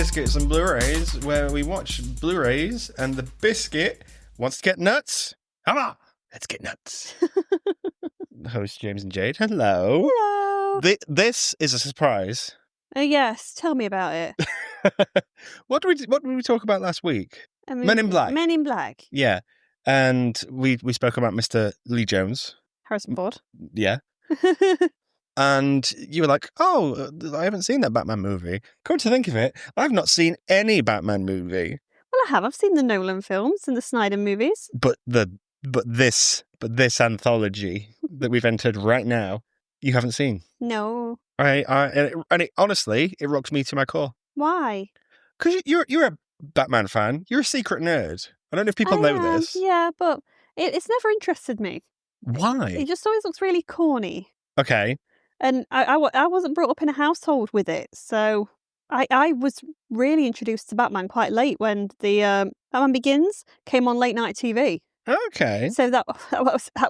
Biscuits and Blurays, where we watch Blu-rays and the biscuit wants to get nuts. Come on, let's get nuts. Host James and Jade. Hello. Hello. This is a surprise. Yes, tell me about it. What did we talk about last week? Men in Black. Men in Black. Yeah. And we spoke about Mr. Lee Jones. Harrison Ford. Yeah. And you were like, oh, I haven't seen that Batman movie. Come to think of it, I've not seen any Batman movie. Well, I have. I've seen the Nolan films and the Snyder movies. But this anthology that we've entered right now, you haven't seen. No. Honestly, it rocks me to my core. Why? Because you're a Batman fan. You're a secret nerd. I don't know if people know this. Yeah, but it's never interested me. Why? It just always looks really corny. Okay. And I wasn't brought up in a household with it, so I was really introduced to Batman quite late when the Batman Begins came on late night TV. Okay. So that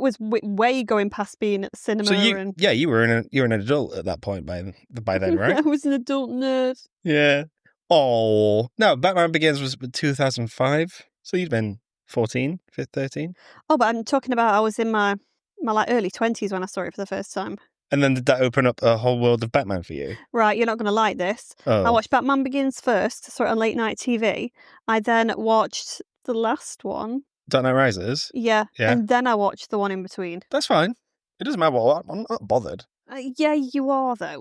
was way going past being at the cinema. So you were an adult at that point by then, right? I was an adult nerd. Yeah. Oh no, Batman Begins was 2005. So you'd been 14, 13. Oh, but I'm talking about I was in my like early 20s when I saw it for the first time. And then did that open up a whole world of Batman for you? Right, you're not going to like this. Oh. I watched Batman Begins first, saw it on late night TV. I then watched the last one. Dark Knight Rises? Yeah. Yeah. And then I watched the one in between. That's fine. It doesn't matter what. I'm not bothered. Yeah, you are, though.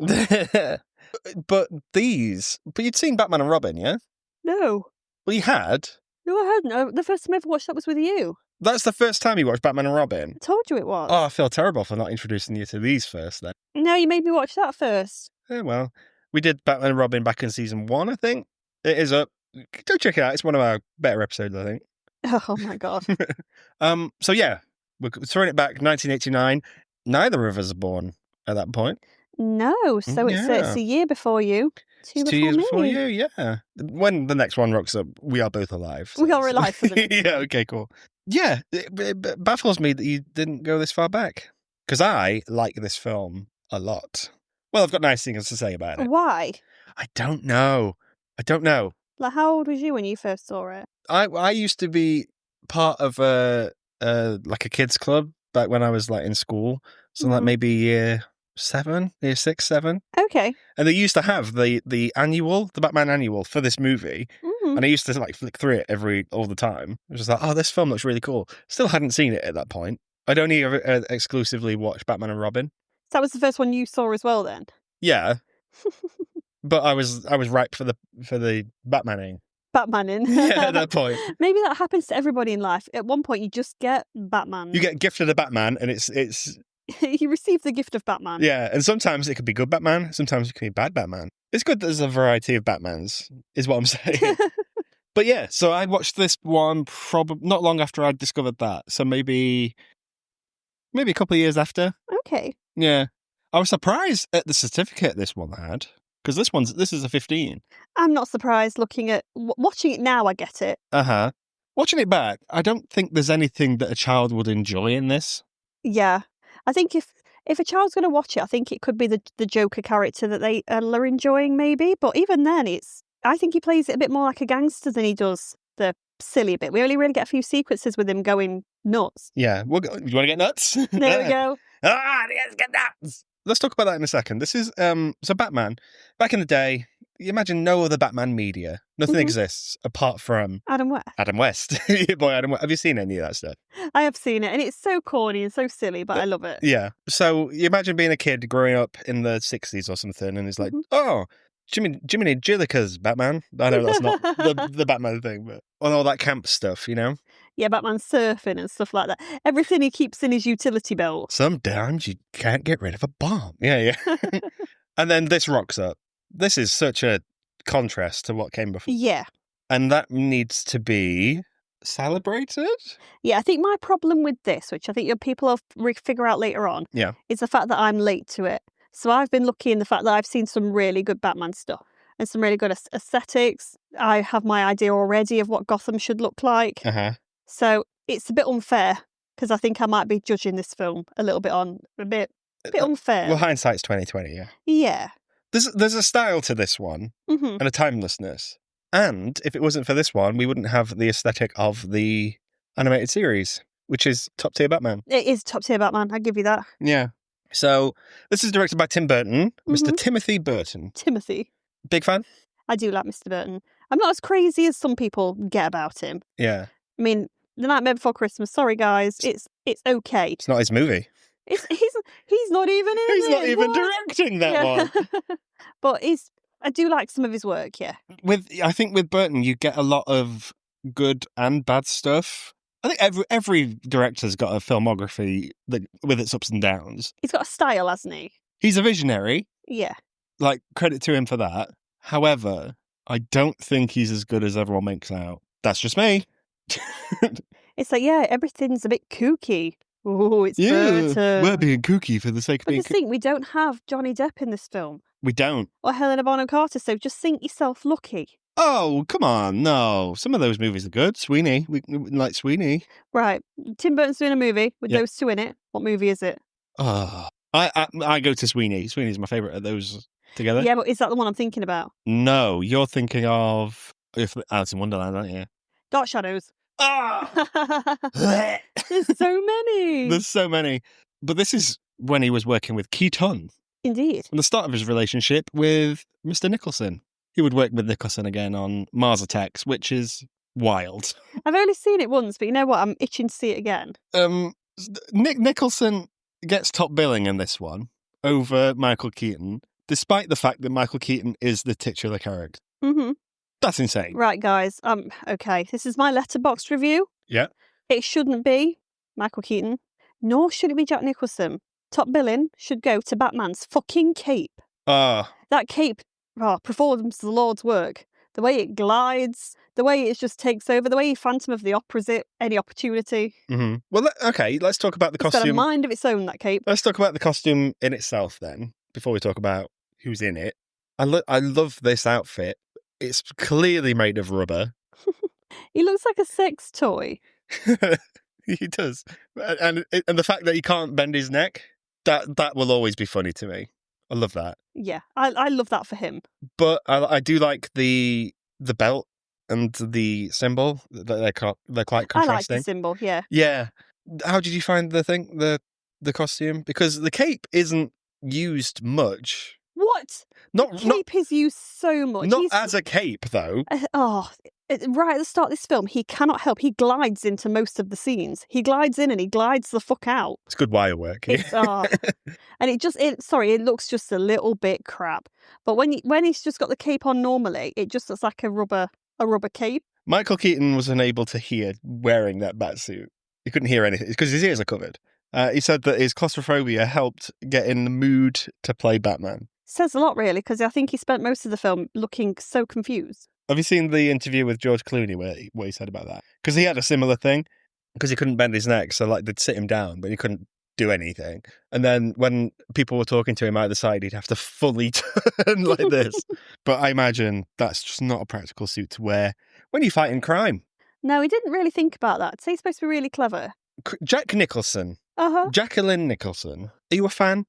But you'd seen Batman and Robin, yeah? No. Well, you had. No, I hadn't. The first time I ever watched that was with you. That's the first time you watched Batman and Robin? I told you it was. Oh, I feel terrible for not introducing you to these first, then. No, you made me watch that first. Yeah, well, we did Batman and Robin back in season 1, I think. It is up. Go check it out. It's one of our better episodes, I think. Oh, my God. So, yeah, we're throwing it back, 1989. Neither of us are born at that point. No, so it's a year before you. 2 years before you, yeah. When the next one rocks up, we are both alive. So we are alive for the next Yeah, okay, cool. Yeah, it baffles me that you didn't go this far back. Because I like this film a lot. Well, I've got nice things to say about it. Why? I don't know. Like, how old was you when you first saw it? I used to be part of a kids club back when I was like in school. So like maybe year 6, 7. Okay. And they used to have the Batman annual for this movie. Mm-hmm. And I used to like flick through it all the time. It was just like, oh, this film looks really cool. Still hadn't seen it at that point. I'd only ever exclusively watched Batman and Robin. So that was the first one you saw as well then? Yeah. But I was ripe for the Batmaning. Batmaning. Yeah, at that point. Maybe that happens to everybody in life. At one point you just get Batman. You get gifted a Batman and it's you receive the gift of Batman. Yeah, and sometimes it could be good Batman, sometimes it could be bad Batman. It's good that there's a variety of Batmans, is what I'm saying. But yeah, so I watched this one probably not long after I'd discovered that. So maybe a couple of years after. Okay. Yeah. I was surprised at the certificate this one had, because this is a 15. I'm not surprised watching it now, I get it. Uh-huh. Watching it back, I don't think there's anything that a child would enjoy in this. Yeah. I think if a child's going to watch it, I think it could be the Joker character that they are enjoying, maybe. But even then, I think he plays it a bit more like a gangster than he does the silly bit. We only really get a few sequences with him going nuts. Yeah. You want to get nuts? There we go. Let's get nuts. Let's talk about that in a second. This is so Batman. Back in the day, you imagine no other Batman media. Nothing exists apart from Adam West. Adam West. Your boy Adam West. Have you seen any of that stuff? I have seen it, and it's so corny and so silly, but I love it. Yeah. So you imagine being a kid growing up in the 60s or something, and it's like, oh, Jiminy Jillica's Batman. I know that's not the Batman thing, but all that camp stuff, you know? Yeah, Batman's surfing and stuff like that. Everything he keeps in his utility belt. Sometimes you can't get rid of a bomb. Yeah. And then this rocks up. This is such a contrast to what came before. Yeah. And that needs to be celebrated? Yeah, I think my problem with this, which I think people will figure out later on, is the fact that I'm late to it. So I've been lucky in the fact that I've seen some really good Batman stuff and some really good aesthetics. I have my idea already of what Gotham should look like. Uh-huh. So it's a bit unfair because I think I might be judging this film a bit unfair. Well, hindsight's 20/20, yeah. Yeah. There's a style to this one and a timelessness. And if it wasn't for this one, we wouldn't have the aesthetic of the animated series, which is top tier Batman. It is top tier Batman. I give you that. Yeah. So this is directed by Tim Burton, Mr. Timothy Burton. Timothy. Big fan? I do like Mr. Burton. I'm not as crazy as some people get about him. Yeah. I mean, The Nightmare Before Christmas. Sorry, guys. It's okay. It's not his movie. He's not even in it. He's not even directing that one. But I do like some of his work, yeah. I think with Burton, you get a lot of good and bad stuff. I think every director's got a filmography with its ups and downs. He's got a style, hasn't he? He's a visionary. Yeah. Like, credit to him for that. However, I don't think he's as good as everyone makes out. That's just me. It's like, yeah, everything's a bit kooky. Oh, it's Burton. We're being kooky for the sake of being kooky. But just think, we don't have Johnny Depp in this film. We don't. Or Helena Bonham Carter, so just think yourself lucky. Oh, come on, no. Some of those movies are good. Sweeney, we like Sweeney. Right, Tim Burton's doing a movie with those two in it. What movie is it? Oh, I go to Sweeney. Sweeney's my favourite of those together. Yeah, but is that the one I'm thinking about? No, you're thinking of Alice in Wonderland, aren't you? Dark Shadows. Ah! There's so many. There's so many. But this is when he was working with Keaton. Indeed. And the start of his relationship with Mr. Nicholson. He would work with Nicholson again on Mars Attacks, which is wild. I've only seen it once, but you know what? I'm itching to see it again. Nicholson gets top billing in this one over Michael Keaton, despite the fact that Michael Keaton is the titular character. Mm-hmm. That's insane. Right, guys. Okay. This is my Letterboxd review. Yeah. It shouldn't be Michael Keaton, nor should it be Jack Nicholson. Top billing should go to Batman's fucking cape. That cape performs the Lord's work. The way it glides, the way it just takes over, the way Phantom of the Opera's it, any opportunity. Mm-hmm. Well, okay, let's talk about the costume. It's got a mind of its own, that cape. Let's talk about the costume in itself then, before we talk about who's in it. I love this outfit. It's clearly made of rubber. He looks like a sex toy. He does. And the fact that he can't bend his neck, that will always be funny to me. I love that. Yeah, I love that for him. But I do like the belt and the symbol. They're quite contrasting. I like the symbol, yeah. Yeah. How did you find the costume? Because the cape isn't used much. What? The cape is used so much. Not as a cape, though. Right at the start of this film, he cannot help. He glides into most of the scenes. He glides in and he glides the fuck out. It's good wire work. And it looks just a little bit crap. But when he's just got the cape on normally, it just looks like a rubber cape. Michael Keaton was unable to hear wearing that batsuit. He couldn't hear anything because his ears are covered. He said that his claustrophobia helped get in the mood to play Batman. Says a lot, really, because I think he spent most of the film looking so confused. Have you seen the interview with George Clooney where he said about that? Because he had a similar thing, because he couldn't bend his neck, so they'd sit him down, but he couldn't do anything. And then when people were talking to him either side, he'd have to fully turn like this. But I imagine that's just not a practical suit to wear when you're fighting crime. No, he didn't really think about that. So he's supposed to be really clever. Jack Nicholson. Jacqueline Nicholson. Are you a fan?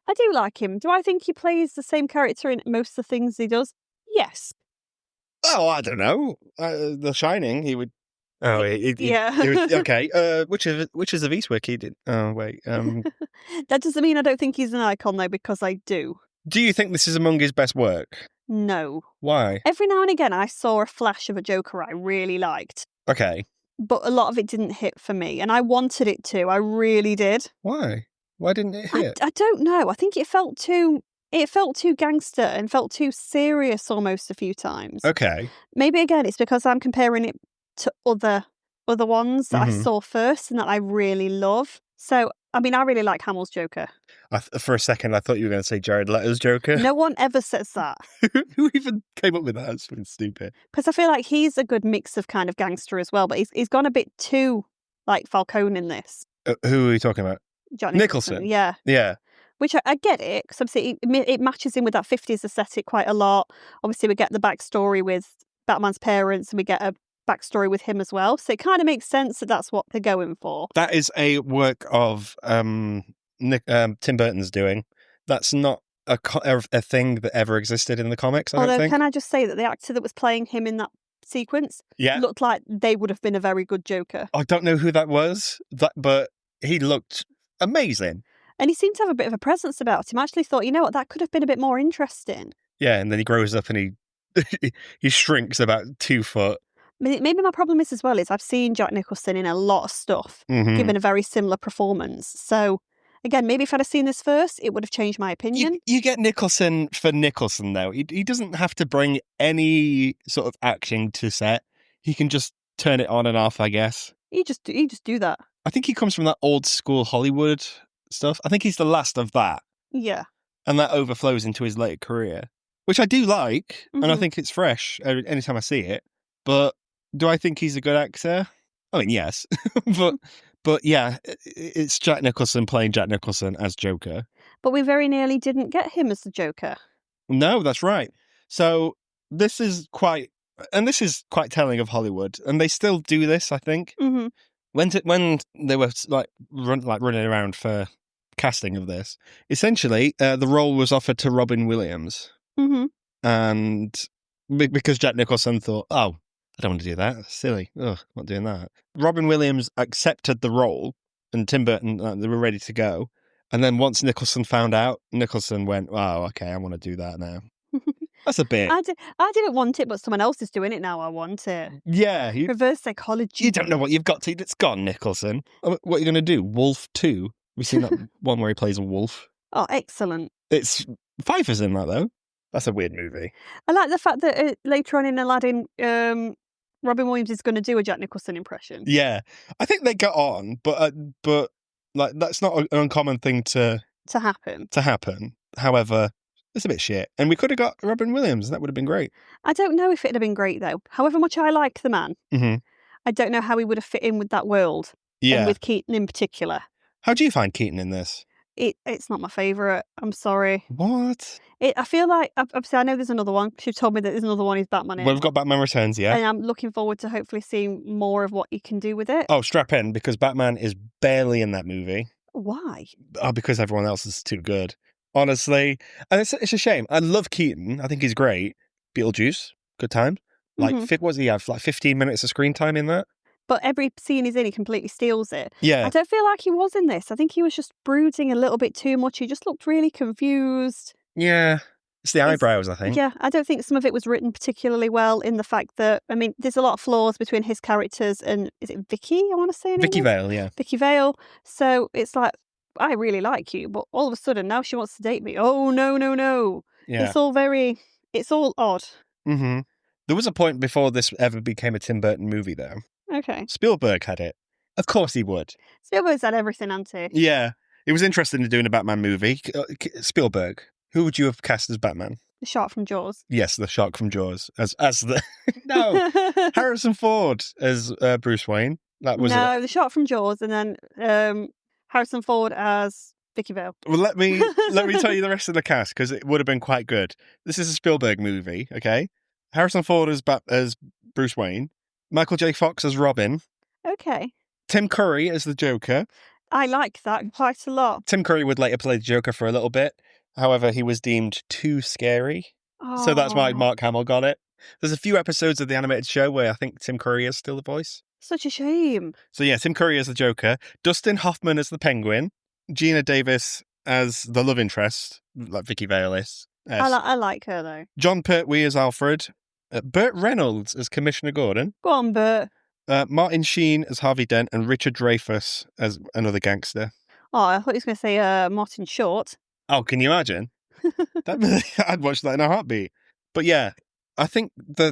I do like him. Do I think he plays the same character in most of the things he does? Yes. Oh, I don't know. The Shining, he would. Oh, yeah. He was, okay. Which is of Eastwick he did? Oh, wait. That doesn't mean I don't think he's an icon, though, because I do. Do you think this is among his best work? No. Why? Every now and again, I saw a flash of a Joker I really liked. Okay. But a lot of it didn't hit for me, and I wanted it to. I really did. Why? Why didn't it hit? I don't know. I think it felt too gangster and felt too serious almost a few times. Okay. Maybe again it's because I'm comparing it to other ones that I saw first and that I really love. So, I mean, I really like Hamill's Joker. For a second, I thought you were going to say Jared Leto's Joker. No one ever says that. Who even came up with that? That's fucking stupid. Because I feel like he's a good mix of kind of gangster as well, but he's gone a bit too like Falcone in this. Who are you talking about? Jack Nicholson. Yeah. Yeah. Which I get it, because obviously it matches in with that 50s aesthetic quite a lot. Obviously, we get the backstory with Batman's parents and we get a backstory with him as well. So it kind of makes sense that that's what they're going for. That is a work of Tim Burton's doing. That's not a thing that ever existed in the comics, I don't think. Can I just say that the actor that was playing him in that sequence looked like they would have been a very good Joker. I don't know who that was, but he looked amazing. And he seemed to have a bit of a presence about him. I actually thought, you know what, that could have been a bit more interesting. Yeah, and then he grows up and he shrinks about 2 foot. Maybe my problem is as well is I've seen Jack Nicholson in a lot of stuff, given a very similar performance. So, again, maybe if I'd have seen this first, it would have changed my opinion. You get Nicholson for Nicholson, though. He doesn't have to bring any sort of acting to set. He can just turn it on and off, I guess. He just do that. I think he comes from that old school Hollywood stuff. I think he's the last of that. Yeah. And that overflows into his later career, which I do like, and I think it's fresh anytime I see it. But do I think he's a good actor? I mean, yes. but yeah, it's Jack Nicholson playing Jack Nicholson as Joker. But we very nearly didn't get him as the Joker. No, that's right. So this is quite telling of Hollywood, and they still do this, I think. Mm-hmm. When they were running around for casting of this, essentially the role was offered to Robin Williams, and because Jack Nicholson thought, oh, I don't want to do that, that's silly, I'm not doing that. Robin Williams accepted the role, and Tim Burton, they were ready to go. And then once Nicholson found out, Nicholson went, oh, okay, I want to do that now. That's a bit. I didn't want it, but someone else is doing it now. I want it. Yeah. Reverse psychology. You don't know what you've got to. It's gone, Nicholson. What are you going to do? Wolf 2? We've seen that one where he plays a wolf. Oh, excellent. It's Pfeiffer's in that, though. That's a weird movie. I like the fact that later on in Aladdin, Robin Williams is going to do a Jack Nicholson impression. Yeah. I think they got on, but like that's not an uncommon thing to happen. However, it's a bit shit. And we could have got Robin Williams. That would have been great. I don't know if it'd have been great, though. However much I like the man, I don't know how he would have fit in with that world. Yeah. And with Keaton in particular. How do you find Keaton in this? It's not my favourite. I'm sorry. What? I feel like, obviously, I know there's another one. She told me that there's another one he's Batman in. Well, we've got Batman Returns, yeah. And I'm looking forward to hopefully seeing more of what he can do with it. Oh, strap in, because Batman is barely in that movie. Why? Oh, because everyone else is too good. Honestly. And it's a shame. I love Keaton. I think he's great. Beetlejuice, good time. Like, what does he have? Like 15 minutes of screen time in that? But every scene he's in, he completely steals it. Yeah. I don't feel like he was in this. I think he was just brooding a little bit too much. He just looked really confused. Yeah. It's the eyebrows, I think. Yeah, I don't think some of it was written particularly well in the fact that, I mean, there's a lot of flaws between his characters and, is it Vicky, I want to say? Vicky Vale, yeah. Vicky Vale. So it's like, I really like you, but all of a sudden now she wants to date me. Oh, no. Yeah. It's all odd. Mm-hmm. There was a point before this ever became a Tim Burton movie, though. Okay. Spielberg had it. Of course he would. Spielberg's had everything, hasn't he? Yeah. He was interested in doing a Batman movie. Spielberg. Who would you have cast as Batman? The shark from Jaws. Yes, the shark from Jaws. As the... No! Harrison Ford as Bruce Wayne. That was the shark from Jaws, and then Harrison Ford as Vicky Vale. Well, let me tell you the rest of the cast, because it would have been quite good. This is a Spielberg movie, okay? Harrison Ford as Bruce Wayne. Michael J. Fox as Robin. Okay. Tim Curry as the Joker. I like that quite a lot. Tim Curry would later play the Joker for a little bit. However, he was deemed too scary. Oh. So that's why Mark Hamill got it. There's a few episodes of the animated show where I think Tim Curry is still the voice. Such a shame. So yeah, Tim Curry as the Joker. Dustin Hoffman as the Penguin. Gina Davis as the love interest, like Vicky Vale is. I like her, though. John Pertwee as Alfred. Burt Reynolds as Commissioner Gordon. Go on, Burt. Martin Sheen as Harvey Dent, and Richard Dreyfuss as another gangster. Oh, I thought he was going to say Martin Short. Oh, can you imagine? I'd watch that in a heartbeat. But yeah, I think do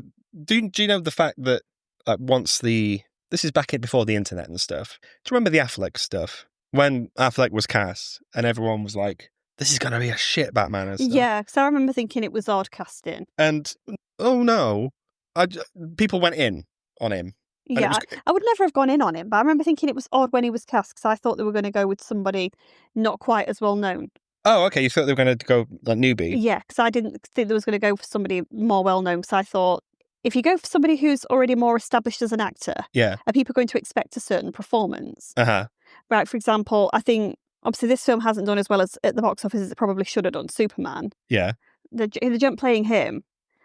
you know the fact that this is back before the internet and stuff. Do you remember the Affleck stuff? When Affleck was cast and everyone was like, this is going to be a shit Batman and stuff. Yeah, because I remember thinking it was odd casting. And, oh no, people went in on him. Yeah, I would never have gone in on him, but I remember thinking it was odd when he was cast because I thought they were going to go with somebody not quite as well known. Oh, okay, you thought they were going to go like newbie? Yeah, because I didn't think they was going to go for somebody more well known, because I thought if you go for somebody who's already more established as an actor, yeah, are people going to expect a certain performance? Uh-huh. Right, for example, I think obviously this film hasn't done as well as at the box office as it probably should have done. Superman. Yeah. The jump playing him.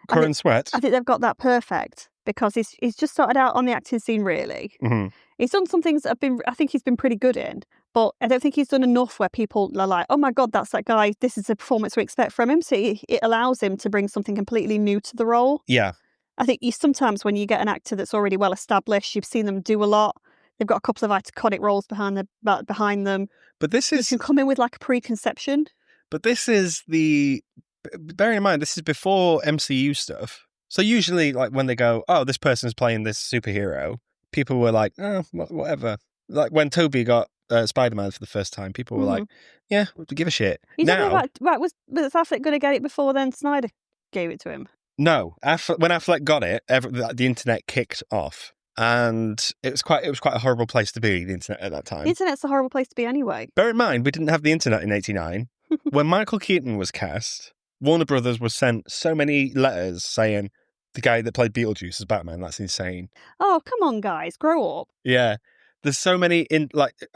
Curran Sweat. I think they've got that perfect because he's just started out on the acting scene, really. Mm-hmm. He's done some things that I think he's been pretty good in, but I don't think he's done enough where people are like, oh my God, that's that guy. This is the performance we expect from him. So it allows him to bring something completely new to the role. Yeah. I think sometimes when you get an actor that's already well established, you've seen them do a lot. They've got a couple of iconic roles behind them. But this is... You can come in with like a preconception. But this is bearing in mind, this is before MCU stuff. So usually, like, when they go, oh, this person's playing this superhero, people were like, oh, whatever. Like, when Toby got Spider-Man for the first time, people were like, yeah, give a shit. Was Affleck going to get it before then Snyder gave it to him? No. When Affleck got it, the internet kicked off. And it was quite a horrible place to be, the internet at that time. The internet's a horrible place to be anyway. Bear in mind, we didn't have the internet in 1989. When Michael Keaton was cast, Warner Brothers was sent so many letters saying the guy that played Beetlejuice as Batman. That's insane. Oh, come on, guys, grow up. Yeah, there's so many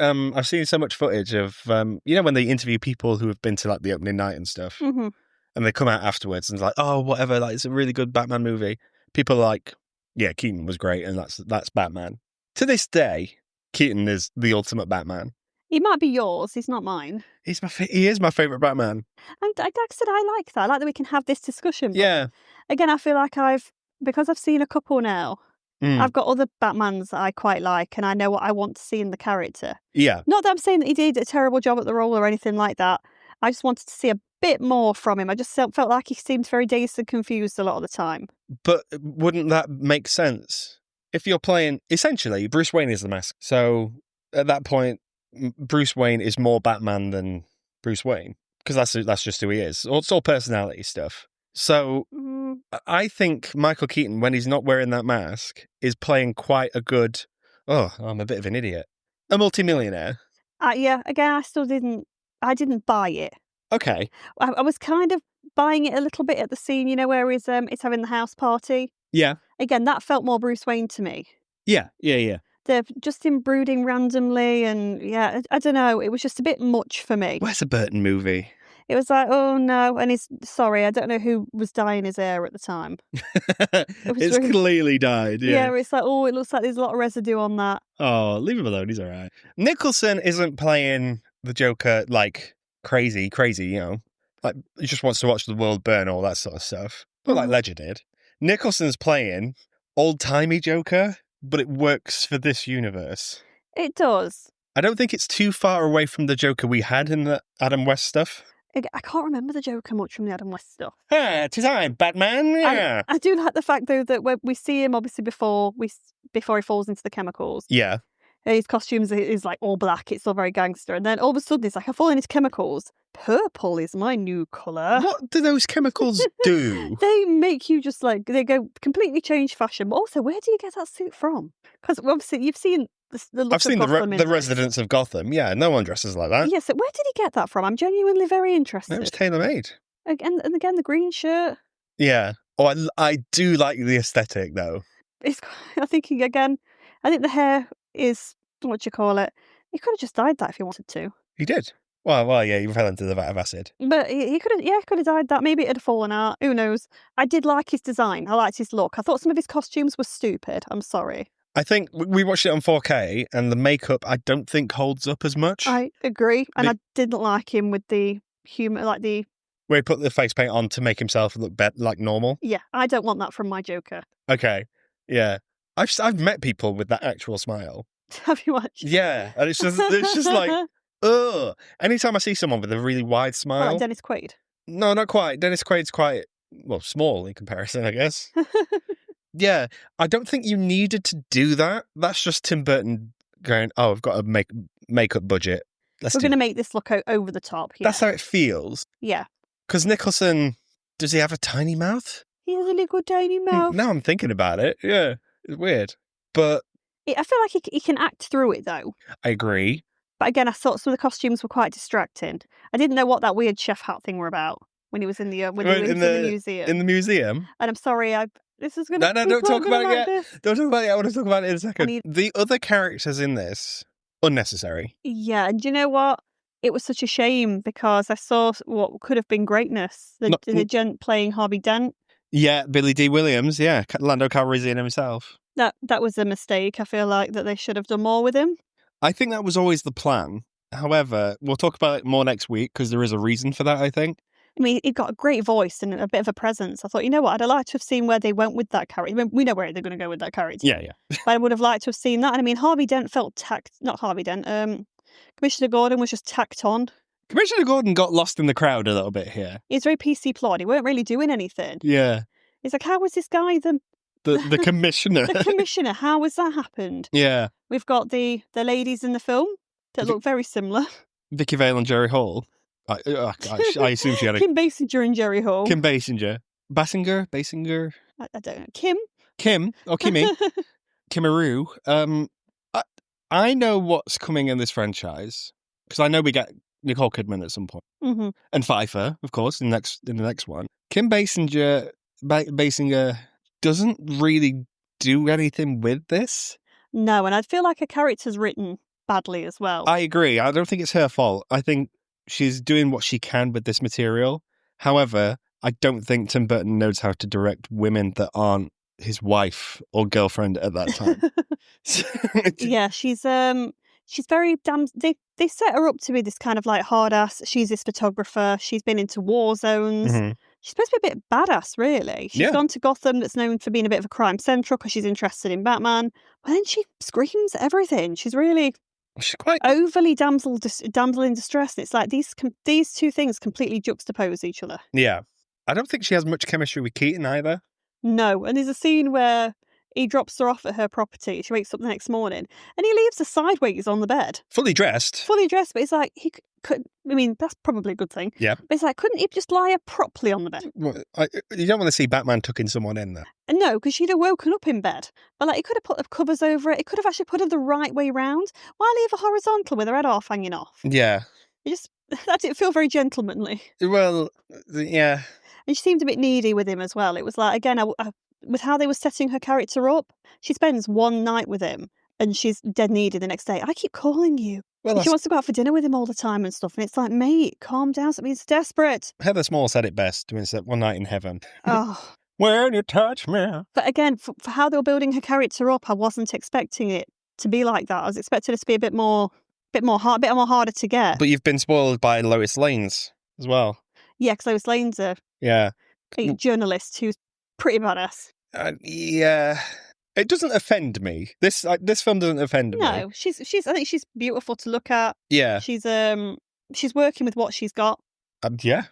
I've seen so much footage of when they interview people who have been to like the opening night and stuff, and they come out afterwards and it's like, oh, whatever, like it's a really good Batman movie. People are like, yeah, Keaton was great, and that's Batman. To this day, Keaton is the ultimate Batman. He might be yours. He's not mine. He is my favourite Batman. And like I said, I like that. I like that we can have this discussion. Yeah. Again, I feel like because I've seen a couple now, I've got other Batmans that I quite like, and I know what I want to see in the character. Yeah. Not that I'm saying that he did a terrible job at the role or anything like that. I just wanted to see a bit more from him. I just felt like he seemed very dazed and confused a lot of the time. But wouldn't that make sense? If you're playing, essentially, Bruce Wayne is the mask. So at that point, Bruce Wayne is more Batman than Bruce Wayne, because that's just who he is. It's all personality stuff. So I think Michael Keaton, when he's not wearing that mask, is playing quite a good, I'm a bit of an idiot, a multimillionaire. Yeah, again, I didn't buy it. Okay. I was kind of buying it a little bit at the scene, where he's having the house party. Yeah. Again, that felt more Bruce Wayne to me. Yeah. They're just him brooding randomly, and yeah, I don't know. It was just a bit much for me. Where's a Burton movie? It was like, oh no, and I don't know who was dyeing his hair at the time. It's really, clearly dyed, yeah. Yeah, it's like, it looks like there's a lot of residue on that. Oh, leave him alone, he's all right. Nicholson isn't playing the Joker like crazy, like he just wants to watch the world burn, all that sort of stuff. Not like Ledger did. Nicholson's playing old-timey Joker, but it works for this universe. It does. I don't think it's too far away from the Joker we had in the Adam West stuff. I can't remember the Joker much from the Adam West stuff. Tis I, Batman. Yeah. I do like the fact, though, that when we see him, obviously, before he falls into the chemicals. Yeah. His costumes is like all black. It's all very gangster. And then all of a sudden, it's like, I've fallen into chemicals. Purple is my new colour. What do those chemicals do? They make you just like, they go completely change fashion. But also, where do you get that suit from? Because obviously, you've seen the look I've seen the residents of Gotham. Yeah, no one dresses like that. Yeah, so where did he get that from? I'm genuinely very interested. It was tailor-made. And again, the green shirt. Yeah. Oh, I do like the aesthetic, though. I think the hair is, what you call it, he could have just dyed that if he wanted to. He did. Well, yeah, he fell into the vat of acid. But he could have dyed that. Maybe it'd have fallen out. Who knows? I did like his design. I liked his look. I thought some of his costumes were stupid. I'm sorry. I think we watched it on 4K, and the makeup I don't think holds up as much. I agree, and I didn't like him with the humour, like the where he put the face paint on to make himself look like normal. Yeah, I don't want that from my Joker. Okay, yeah, I've met people with that actual smile. Have you watched? Yeah, and it's just like, ugh. Anytime I see someone with a really wide smile, like Dennis Quaid. No, not quite. Dennis Quaid's quite small in comparison, I guess. Yeah, I don't think you needed to do that. That's just Tim Burton going, oh, I've got a makeup budget. We're going to make this look over the top. Yeah. That's how it feels. Yeah. Because Nicholson, does he have a tiny mouth? He has a little tiny mouth. Now I'm thinking about it. Yeah, it's weird. But I feel like he can act through it, though. I agree. But again, I thought some of the costumes were quite distracting. I didn't know what that weird chef hat thing were about when he was in the museum. In the museum? And I'm sorry, this is going to... No, don't talk about it yet. Don't talk about it. I want to talk about it in a second. The other characters in this, unnecessary. Yeah, and do you know what? it was such a shame because I saw what could have been greatness. The gent playing Harvey Dent. Yeah, Billy D. Williams. Yeah, Lando Calrissian himself. That was a mistake. I feel like that they should have done more with him. I think that was always the plan. However, we'll talk about it more next week because there is a reason for that, I think. I mean, he got a great voice and a bit of a presence. I thought, you know what, I'd have liked to have seen where they went with that character. I mean, we know where they're going to go with that character. Yeah. But I would have liked to have seen that. And I mean, Harvey Dent felt not Harvey Dent. Commissioner Gordon was just tacked on. Commissioner Gordon got lost in the crowd a little bit here. He's very PC plot. He weren't really doing anything. Yeah. He's like, how was this guy the commissioner? The commissioner. How has that happened? Yeah. We've got the ladies in the film that look very similar. Vicky Vale and Jerry Hall. I assume she had a... Kim Basinger and Jerry Hall. Kim Basinger. Basinger? I don't know. Kim? Oh, Kimmy. Kimaroo. I know what's coming in this franchise because I know we get Nicole Kidman at some point. Mm-hmm. And Pfeiffer, of course, in the next one. Kim Basinger doesn't really do anything with this. No, and I feel like her character's written badly as well. I agree. I don't think it's her fault. I think she's doing what she can with this material. However, I don't think Tim Burton knows how to direct women that aren't his wife or girlfriend at that time. Yeah, she's very damn. They set her up to be this kind of like hard ass. She's this photographer. She's been into war zones. Mm-hmm. She's supposed to be a bit badass, really. She's gone to Gotham, that's known for being a bit of a crime central because she's interested in Batman. But then she screams at everything. She's quite overly damsel in distress. And it's like these two things completely juxtapose each other. Yeah, I don't think she has much chemistry with Keaton either. No, and there's a scene where he drops her off at her property. She wakes up the next morning and he leaves her sideways on the bed. Fully dressed, but it's like he could. I mean, that's probably a good thing. Yeah. But it's like, couldn't he just lie her properly on the bed? Well, you don't want to see Batman tucking someone in there. No, because she'd have woken up in bed. But like, he could have put the covers over it. He could have actually put her the right way round. Why leave her horizontal with her head half hanging off? Yeah. That didn't feel very gentlemanly. Well, yeah. And she seemed a bit needy with him as well. It was like, again, with how they were setting her character up, she spends one night with him and she's dead needy the next day. I keep calling you. Well, she wants to go out for dinner with him all the time and stuff. And it's like, mate, calm down. Something is desperate. Heather Small said it best when said one night in heaven. Oh. When you touch me. But again, for how they were building her character up, I wasn't expecting it to be like that. I was expecting it to be a bit more harder to get. But you've been spoiled by Lois Lane's as well. Yeah, because Lois Lane's a journalist who's pretty badass. Yeah, it doesn't offend me. This film doesn't offend me. No, she's. I think she's beautiful to look at. Yeah, she's working with what she's got. Yeah.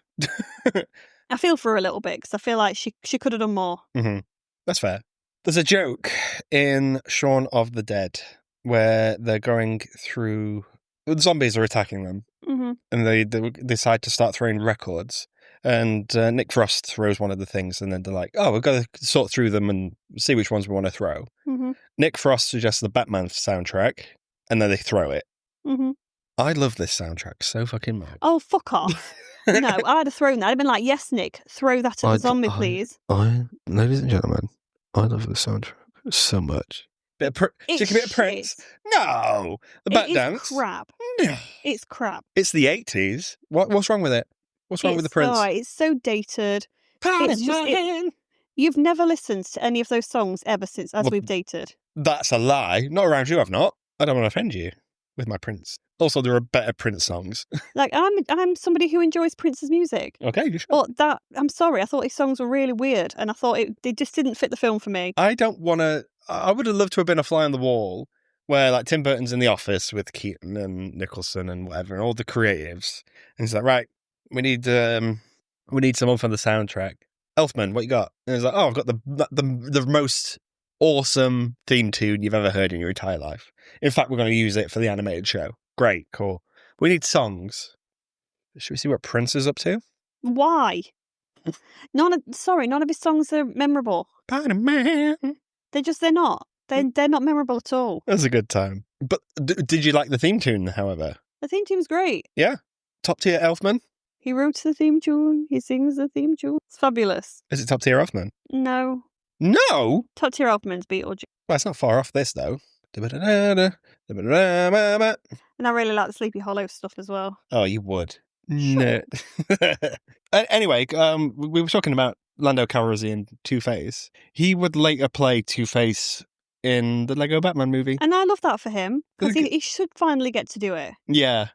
I feel for her a little bit because I feel like she could have done more. Mm-hmm. That's fair. There's a joke in Shaun of the Dead where they're going through. The zombies are attacking them, mm-hmm. and they decide to start throwing records. And Nick Frost throws one of the things, and then they're like, "Oh, we've got to sort through them and see which ones we want to throw." Mm-hmm. Nick Frost suggests the Batman soundtrack, and then they throw it. Mm-hmm. I love this soundtrack so fucking much. Oh, fuck off! No, I'd have thrown that. I'd been like, "Yes, Nick, throw that at the zombie, please." Ladies and gentlemen, I love the soundtrack so much. Bit of Prince? No, the Bat Dance. Crap. No, it's crap. It's the 80s. What's wrong with it? What's wrong with the Prince? Oh, it's so dated. Pardon you've never listened to any of those songs ever since we've dated. That's a lie. Not around you, I've not. I don't want to offend you with my Prince. Also, there are better Prince songs. Like, I'm somebody who enjoys Prince's music. Okay, you sure? But I'm sorry, I thought his songs were really weird, and I thought they just didn't fit the film for me. I would have loved to have been a fly on the wall where, like, Tim Burton's in the office with Keaton and Nicholson and whatever, and all the creatives. And he's like, right, we need someone for the soundtrack. Elfman, what you got? And he's like, oh, I've got the most awesome theme tune you've ever heard in your entire life. In fact, we're going to use it for the animated show. Great, cool. We need songs. Should we see what Prince is up to? Why? None of his songs are memorable. Spider-Man. They're not. They're not memorable at all. That was a good time. But did you like the theme tune, however? The theme tune's great. Yeah. Top tier Elfman? He wrote the theme tune. He sings the theme tune. It's fabulous. Is it top tier Elfman? No. No? Top tier Elfman's Beetlejuice. Well, it's not far off this, though. And I really like the Sleepy Hollow stuff as well. Oh, you would. No. Anyway, we were talking about Lando Calrissian Two-Face. He would later play Two-Face in the Lego Batman movie. And I love that for him, because he should finally get to do it. Yeah.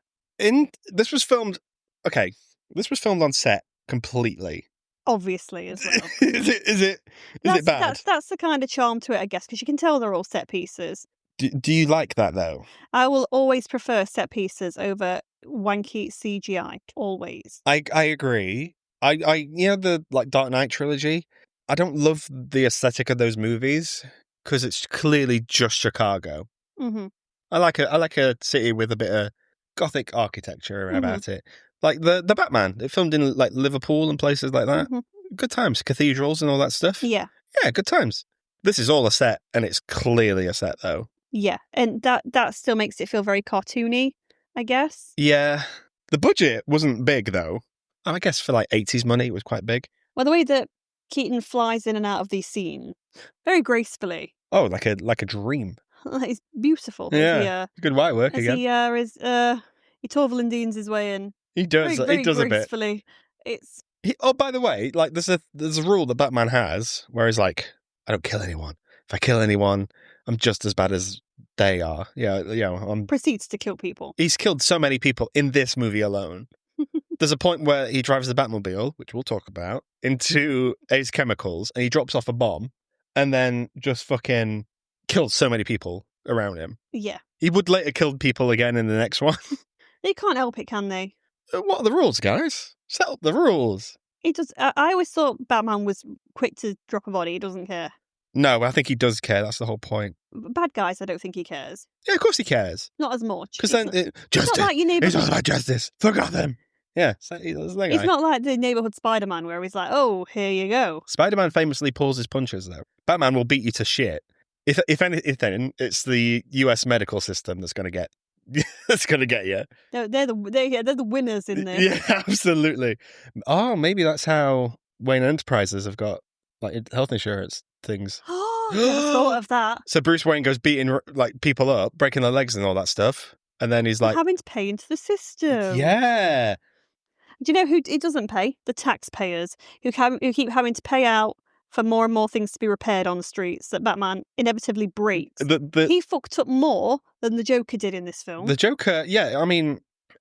This was filmed on set completely. Obviously, as well. Is it bad? That's the kind of charm to it, I guess, because you can tell they're all set pieces. Do you like that, though? I will always prefer set pieces over wanky CGI. Always. I agree. I the Dark Knight trilogy, I don't love the aesthetic of those movies because it's clearly just Chicago. Mm-hmm. I like a city with a bit of Gothic architecture about it. Like the Batman, it filmed in like Liverpool and places like that. Mm-hmm. Good times, cathedrals and all that stuff. Yeah, good times. This is all a set, and it's clearly a set, though. Yeah, and that still makes it feel very cartoony, I guess. Yeah, the budget wasn't big though. I guess for like 80s money, it was quite big. Well, the way that Keaton flies in and out of these scenes, very gracefully. Oh, like a dream. It's beautiful. Yeah, good white work again. He Torvalindines his way in. He does. He does gracefully. A bit. Oh, by the way, like there's a rule that Batman has where he's like, I don't kill anyone. If I kill anyone, I'm just as bad as they are. Proceeds to kill people. He's killed so many people in this movie alone. There's a point where he drives the Batmobile, which we'll talk about, into Ace Chemicals, and he drops off a bomb, and then just fucking kills so many people around him. Yeah. He would later kill people again in the next one. They can't help it, can they? What are the rules, guys? Set up the rules. He does. I always thought Batman was quick to drop a body. He doesn't care. No, I think he does care. That's the whole point. Bad guys, I don't think he cares. Yeah, of course he cares. Not as much. Because then, justice. It's not like your neighborhood. It's all about justice. For Gotham. Yeah, it's not like the neighborhood Spider-Man where he's like, "Oh, here you go." Spider-Man famously pulls his punches, though. Batman will beat you to shit. If anything, it's the U.S. medical system that's going to get you. They're the winners in this. Yeah, absolutely. Oh, maybe that's how Wayne Enterprises have got like health insurance things. Oh, I never thought of that. So Bruce Wayne goes beating like people up, breaking their legs and all that stuff, and then he's like having to pay into the system. Yeah. Do you know who it doesn't pay? The taxpayers who keep having to pay out for more and more things to be repaired on the streets that Batman inevitably breaks. He fucked up more than the Joker did in this film. The Joker, yeah, I mean,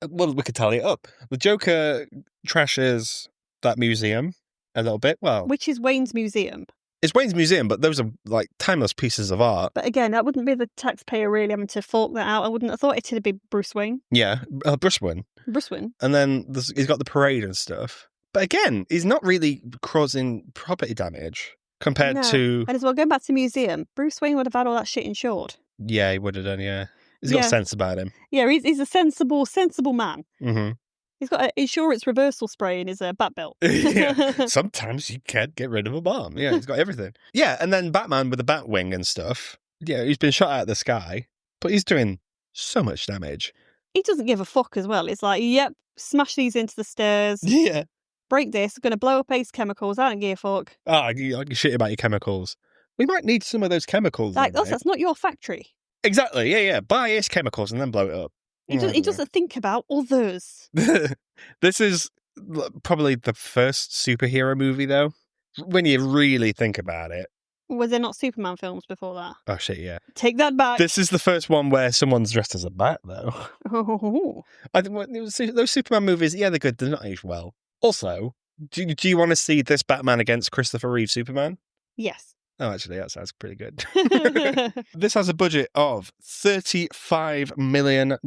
well, we could tally it up. The Joker trashes that museum a little bit. Well, which is Wayne's museum. It's Wayne's museum, but those are like timeless pieces of art. But again, that wouldn't be the taxpayer really having to fork that out. I wouldn't have thought it'd be Bruce Wayne. Yeah, Bruce Wayne. Bruce Wayne. And then he's got the parade and stuff. But again, he's not really causing property damage compared to... And as well, going back to the museum, Bruce Wayne would have had all that shit insured. Yeah, he would have done, yeah. He's got sense about him. Yeah, he's a sensible man. Mm-hmm. He's got an insurance reversal spray in his bat belt. Yeah. Sometimes you can't get rid of a bomb. Yeah, he's got everything. Yeah, and then Batman with the bat wing and stuff. Yeah, he's been shot out of the sky, but he's doing so much damage. He doesn't give a fuck as well. It's like, yep, smash these into the stairs. Yeah. Break this. Going to blow up Ace Chemicals. I don't give a fuck. I give shit about your chemicals. We might need some of those chemicals. Like, that's not your factory. Exactly. Yeah. Buy Ace Chemicals and then blow it up. He doesn't think about others. This is probably the first superhero movie, though, when you really think about it. Were there not Superman films before that? Oh, shit, yeah. Take that back. This is the first one where someone's dressed as a bat, though. Oh. I think those Superman movies, yeah, they're good. They're not aged well. Also, do you want to see this Batman against Christopher Reeve Superman? Yes. Oh, actually, that sounds pretty good. This has a budget of $35 million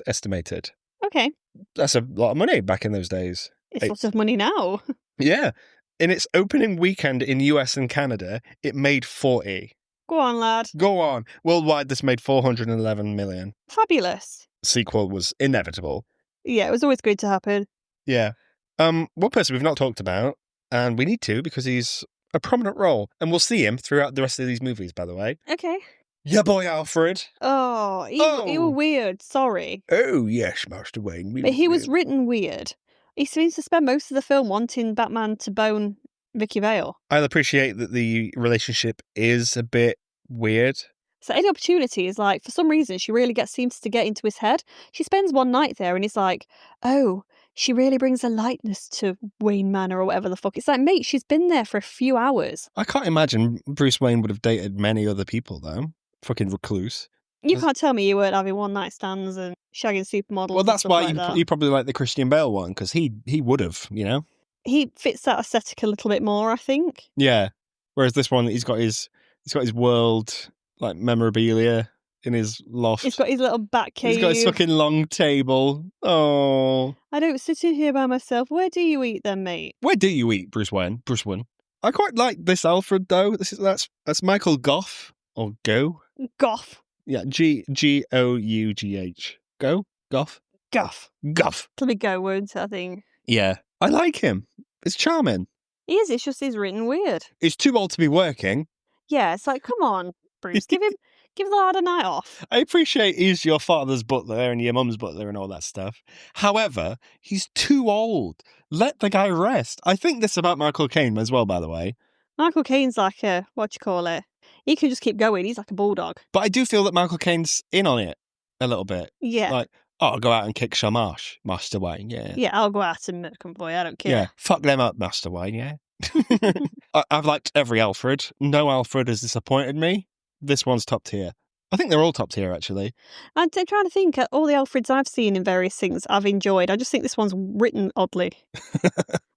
estimated. Okay. That's a lot of money back in those days. It's lots of money now. Yeah. In its opening weekend in US and Canada, it made 40. Go on, lad. Go on. Worldwide, this made 411 million. Fabulous. Sequel was inevitable. Yeah, it was always going to happen. Yeah. One person we've not talked about, and we need to because he's a prominent role, and we'll see him throughout the rest of these movies, by the way. Okay. Yeah, boy, Alfred. Oh, he was weird. Sorry. Oh, yes, Master Wayne. But he was written weird. He seems to spend most of the film wanting Batman to bone Vicky Vale. I'll appreciate that the relationship is a bit weird. So any opportunity is like, for some reason, she really seems to get into his head. She spends one night there and he's like, oh, she really brings a lightness to Wayne Manor or whatever the fuck. It's like, mate, she's been there for a few hours. I can't imagine Bruce Wayne would have dated many other people, though. Fucking recluse. You can't tell me you weren't having one-night stands and shagging supermodels. Well, that's why you probably like the Christian Bale one, because he would have, He fits that aesthetic a little bit more, I think. Yeah. Whereas this one, he's got his world, like, memorabilia in his loft. He's got his little back cave. He's got his fucking long table. Oh. I don't sit in here by myself. Where do you eat then, mate? Where do you eat, Bruce Wayne? I quite like this Alfred, though. That's Michael Gough. Or Go. Gough. Yeah, Gough. Gough. It'll be Go, won't it, I think? Yeah. I like him. It's charming. He is, it's just he's written weird. He's too old to be working. Yeah, it's like, come on, Bruce, give the lad a night off. I appreciate he's your father's butler and your mum's butler and all that stuff. However, he's too old. Let the guy rest. I think this about Michael Caine as well, by the way. Michael Caine's like a, he can just keep going. He's like a bulldog. But I do feel that Michael Caine's in on it a little bit. Yeah. Like, I'll go out and kick some ass, Master Wayne, yeah. Yeah, I'll go out and murk 'em, boy, I don't care. Yeah, fuck them up, Master Wayne, yeah. I've liked every Alfred. No Alfred has disappointed me. This one's top tier. I think they're all top tier, actually. I'm trying to think, all the Alfreds I've seen in various things I've enjoyed. I just think this one's written oddly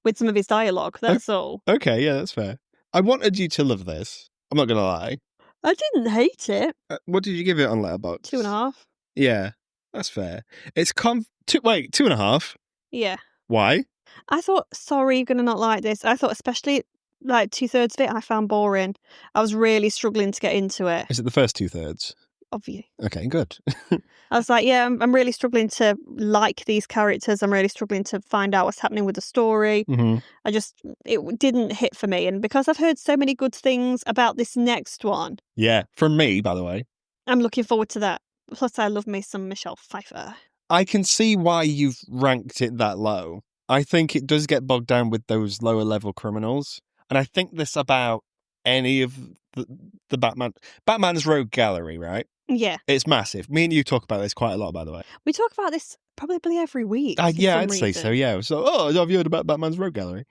with some of his dialogue, that's all. Okay, yeah, that's fair. I wanted you to love this. I'm not going to lie. I didn't hate it. What did you give it on Letterboxd? 2.5. Yeah, that's fair. It's 2.5? Yeah. Why? I thought, sorry, you're going to not like this. I thought especially like 2/3 of it I found boring. I was really struggling to get into it. Is it the first 2/3? Obviously. Okay, good. I was like, yeah, I'm really struggling to like these characters. I'm really struggling to find out what's happening with the story. Mm-hmm. It didn't hit for me. And because I've heard so many good things about this next one. Yeah, from me, by the way. I'm looking forward to that. Plus, I love me some Michelle Pfeiffer. I can see why you've ranked it that low. I think it does get bogged down with those lower level criminals. And I think this about any of the Batman's rogue gallery, right? Yeah. It's massive. Me and you talk about this quite a lot, by the way. We talk about this probably every week. Yeah, I'd say so, yeah. So, have you heard about Batman's rogue gallery?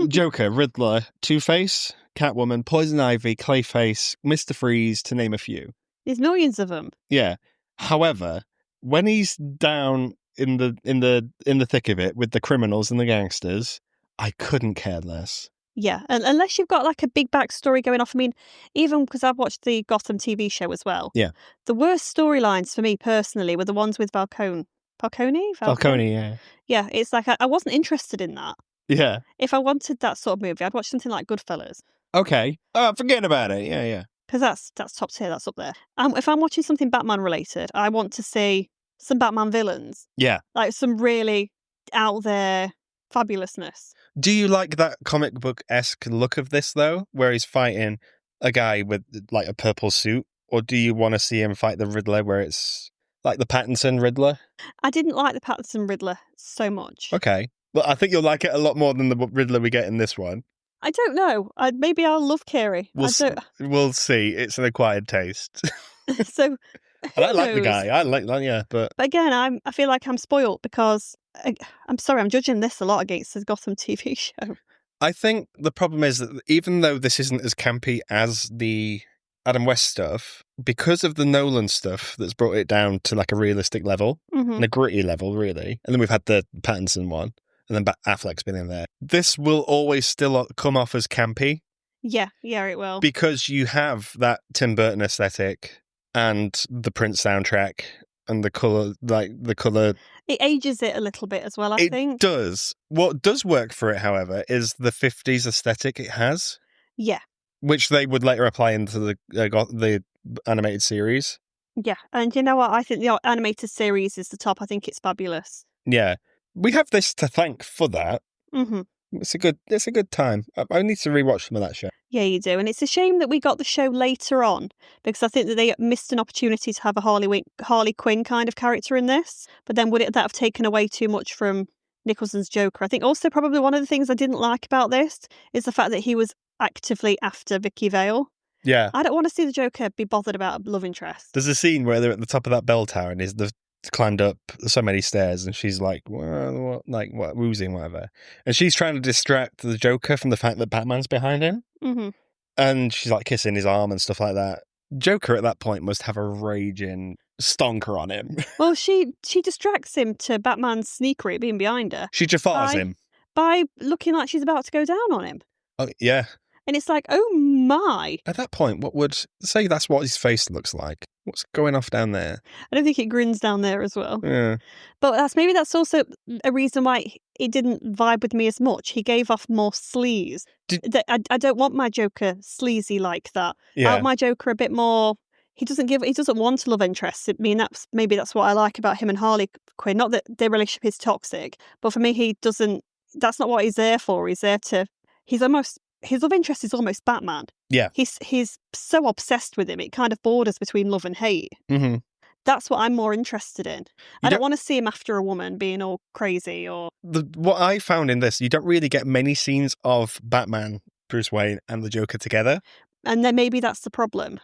Joker, Riddler, Two-Face, Catwoman, Poison Ivy, Clayface, Mr. Freeze, to name a few. There's millions of them. Yeah. However, when he's down in the thick of it with the criminals and the gangsters, I couldn't care less. Yeah, and unless you've got like a big backstory going off. I mean, even because I've watched the Gotham TV show as well. Yeah. The worst storylines for me personally were the ones with Falcone, yeah. Yeah, it's like I wasn't interested in that. Yeah. If I wanted that sort of movie, I'd watch something like Goodfellas. Okay. Forget about it. Yeah. Because that's top tier, that's up there. If I'm watching something Batman related, I want to see some Batman villains. Yeah. Like some really out there fabulousness. Do you like that comic book-esque look of this, though, where he's fighting a guy with, like, a purple suit? Or do you want to see him fight the Riddler, where it's like the Pattinson Riddler? I didn't like the Pattinson Riddler so much. Okay. Well, I think you'll like it a lot more than the Riddler we get in this one. I don't know. Maybe I'll love Carey. We'll see. It's an acquired taste. So, I like the guy. I like that, yeah. But again, I feel like I'm spoiled because I'm sorry, I'm judging this a lot against the Gotham TV show. I think the problem is that even though this isn't as campy as the Adam West stuff, because of the Nolan stuff that's brought it down to like a realistic level and a gritty level, really. And then we've had the Pattinson one, and then Affleck's been in there. This will always still come off as campy. Yeah, it will. Because you have that Tim Burton aesthetic and the Prince soundtrack and the colour. It ages it a little bit as well, I think. It does. What does work for it, however, is the 50s aesthetic it has. Yeah. Which they would later apply into the animated series. Yeah, and you know what? I think the animated series is the top. I think it's fabulous. Yeah. We have this to thank for that. Mm-hmm. It's a good time. I need to rewatch some of that show. Yeah, you do. And it's a shame that we got the show later on, because I think that they missed an opportunity to have a Harley Quinn kind of character in this. But then would that have taken away too much from Nicholson's Joker? I think also probably one of the things I didn't like about this is the fact that he was actively after Vicky Vale. Yeah. I don't want to see the Joker be bothered about a love interest. There's a scene where they're at the top of that bell tower and they've climbed up so many stairs and she's like, what, woozing, whatever. And she's trying to distract the Joker from the fact that Batman's behind him. Mm-hmm. And she's like kissing his arm and stuff like that. Joker at that point must have a raging stonker on him. Well, she distracts him to Batman's sneakery being behind her. She jaffars him. By looking like she's about to go down on him. Oh, yeah. And it's like, oh my. At that point, what would... Say that's what his face looks like. What's going off down there? I don't think it grins down there as well. Yeah. But maybe that's also a reason why it didn't vibe with me as much. He gave off more sleaze. I don't want my Joker sleazy like that. Yeah. I want my Joker a bit more... He doesn't want a love interest. I mean, that's what I like about him and Harley Quinn. Not that their relationship is toxic, but for me, he doesn't... That's not what he's there for. He's there to... His love interest is almost Batman. Yeah. He's so obsessed with him. It kind of borders between love and hate. Mm-hmm. That's what I'm more interested in. I don't want to see him after a woman being all crazy or... What I found in this, you don't really get many scenes of Batman, Bruce Wayne, and the Joker together. And then maybe that's the problem.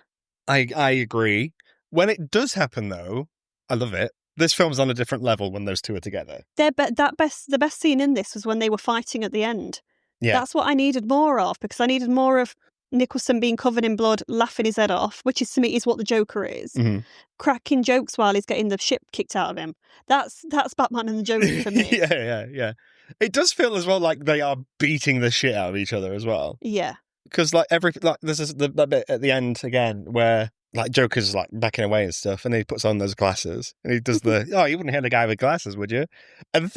I agree. When it does happen, though, I love it. This film's on a different level when those two are together. The best scene in this was when they were fighting at the end. Yeah. That's what I needed more of, because I needed more of Nicholson being covered in blood, laughing his head off, which is to me is what the Joker is. Mm-hmm. Cracking jokes while he's getting the shit kicked out of him. That's Batman and the Joker for me. Yeah. It does feel as well like they are beating the shit out of each other as well. Yeah. Because this is the bit at the end again where like Joker's like backing away and stuff, and he puts on those glasses and he does you wouldn't hit a guy with glasses, would you? And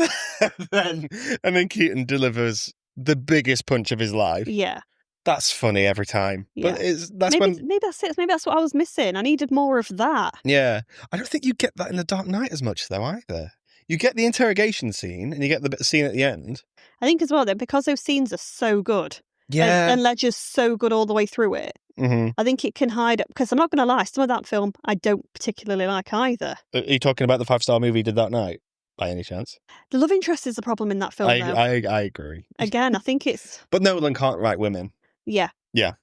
then Keaton delivers the biggest punch of his life. Yeah. That's funny every time. Yeah. But maybe that's it. Maybe that's what I was missing. I needed more of that. Yeah. I don't think you get that in The Dark Knight as much though either. You get the interrogation scene and you get the scene at the end. I think as well that because those scenes are so good. Yeah. And Ledger's so good all the way through it. Mm-hmm. I think it can hide... Because I'm not going to lie, some of that film I don't particularly like either. Are you talking about the 5-star movie The Dark Knight, by any chance? The love interest is the problem in that film, though. I agree. Again, I think it's... But Nolan can't write women. Yeah. Yeah.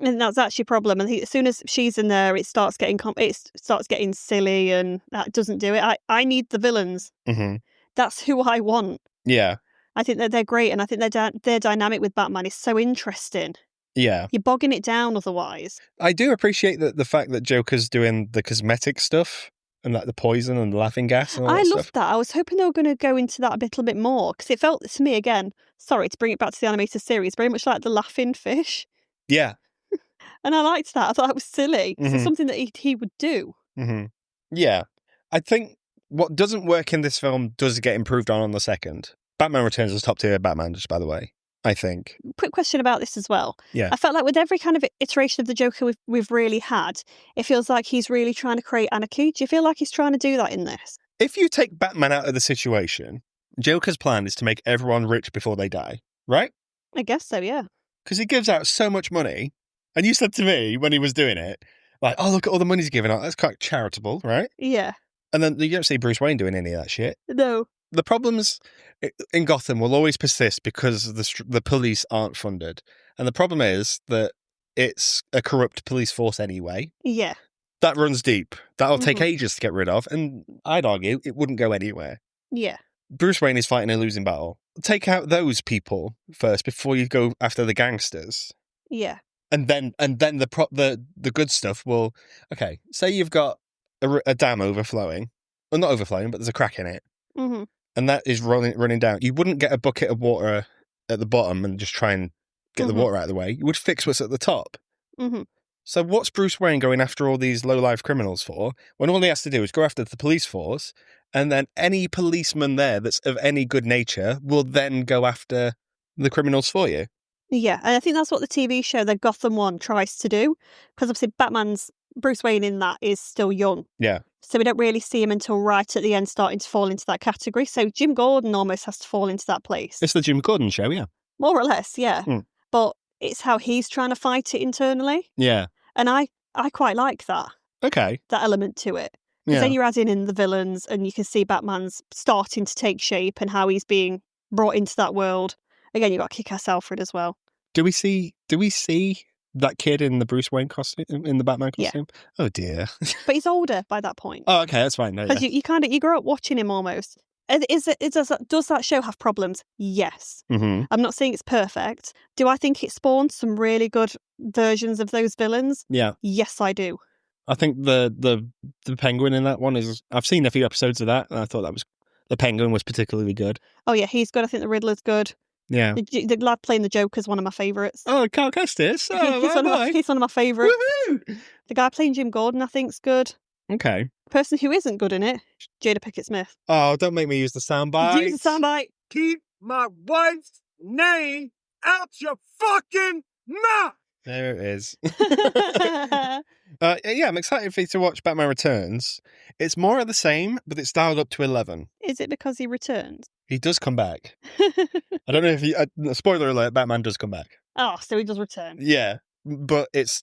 And that's actually a problem. And as soon as she's in there, it starts getting silly and that doesn't do it. I need the villains. Mm-hmm. That's who I want. Yeah. I think that they're great, and I think their dynamic with Batman is so interesting. Yeah. You're bogging it down otherwise. I do appreciate the fact that Joker's doing the cosmetic stuff and like the poison and the laughing gas and all that stuff. I loved that. I was hoping they were going to go into that a little bit more, because it felt to me, again, sorry to bring it back to the animated series, very much like the laughing fish. Yeah. And I liked that. I thought it was silly. Mm-hmm. It's something that he would do. Mm-hmm. Yeah. I think what doesn't work in this film does get improved on the second. Batman Returns is top tier Batman, just by the way, I think. Quick question about this as well. Yeah. I felt like with every kind of iteration of the Joker we've really had, it feels like he's really trying to create anarchy. Do you feel like he's trying to do that in this? If you take Batman out of the situation, Joker's plan is to make everyone rich before they die, right? I guess so, yeah. Because he gives out so much money. And you said to me when he was doing it, like, oh, look at all the money he's giving out. That's quite charitable, right? Yeah. And then you don't see Bruce Wayne doing any of that shit. No. The problems in Gotham will always persist because the police aren't funded. And the problem is that it's a corrupt police force anyway. Yeah. That runs deep. That'll take ages to get rid of. And I'd argue it wouldn't go anywhere. Yeah. Bruce Wayne is fighting a losing battle. Take out those people first before you go after the gangsters. Yeah. And then the good stuff will... Okay, say you've got a dam overflowing. Well, not overflowing, but there's a crack in it. Mm-hmm. And that is running down. You wouldn't get a bucket of water at the bottom and just try and get the water out of the way. You would fix what's at the top. Mm-hmm. So what's Bruce Wayne going after all these low-life criminals for, when all he has to do is go after the police force, and then any policeman there that's of any good nature will then go after the criminals for you? Yeah, and I think that's what the TV show, the Gotham one, tries to do. Because obviously Bruce Wayne in that is still young. Yeah. So we don't really see him until right at the end starting to fall into that category. So Jim Gordon almost has to fall into that place. It's the Jim Gordon show, yeah. More or less, yeah. But it's how he's trying to fight it internally. Yeah. And I quite like that. Okay. That element to it. Because then you're adding in the villains and you can see Batman's starting to take shape and how he's being brought into that world. Again, you've got Kick-Ass Alfred as well. Do we see that kid in the Bruce Wayne costume, in the Batman costume? Yeah. Oh, dear. But he's older by that point. Oh, okay, that's fine. Because you grow up watching him almost. Does that show have problems? Yes. Mm-hmm. I'm not saying it's perfect. Do I think it spawned some really good versions of those villains? Yeah. Yes, I do. I think the Penguin in that one is... I've seen a few episodes of that, and I thought the Penguin was particularly good. Oh, yeah, he's good. I think the Riddler's good. Yeah. The lad playing the Joker's one of my favourites. Oh, Carl Kestis? Oh, he's one of my favourites. Woohoo! The guy playing Jim Gordon, I think's good. Okay. The person who isn't good in it, Jada Pinkett Smith. Oh, don't make me use the soundbite. Use the soundbite. Keep my wife's name out your fucking mouth. There it is. Yeah, I'm excited for you to watch Batman Returns. It's more of the same, but it's dialed up to 11. Is it because he returns? He does come back. I don't know if you... spoiler alert, Batman does come back. Oh, so he does return. Yeah, but it's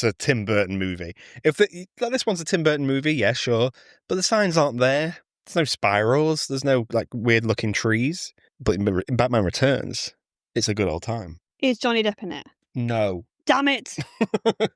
a Tim Burton movie. This one's a Tim Burton movie, yeah, sure, but the signs aren't there. There's no spirals. There's no weird-looking trees. But in Batman Returns, it's a good old time. Is Johnny Depp in it? No. Damn it!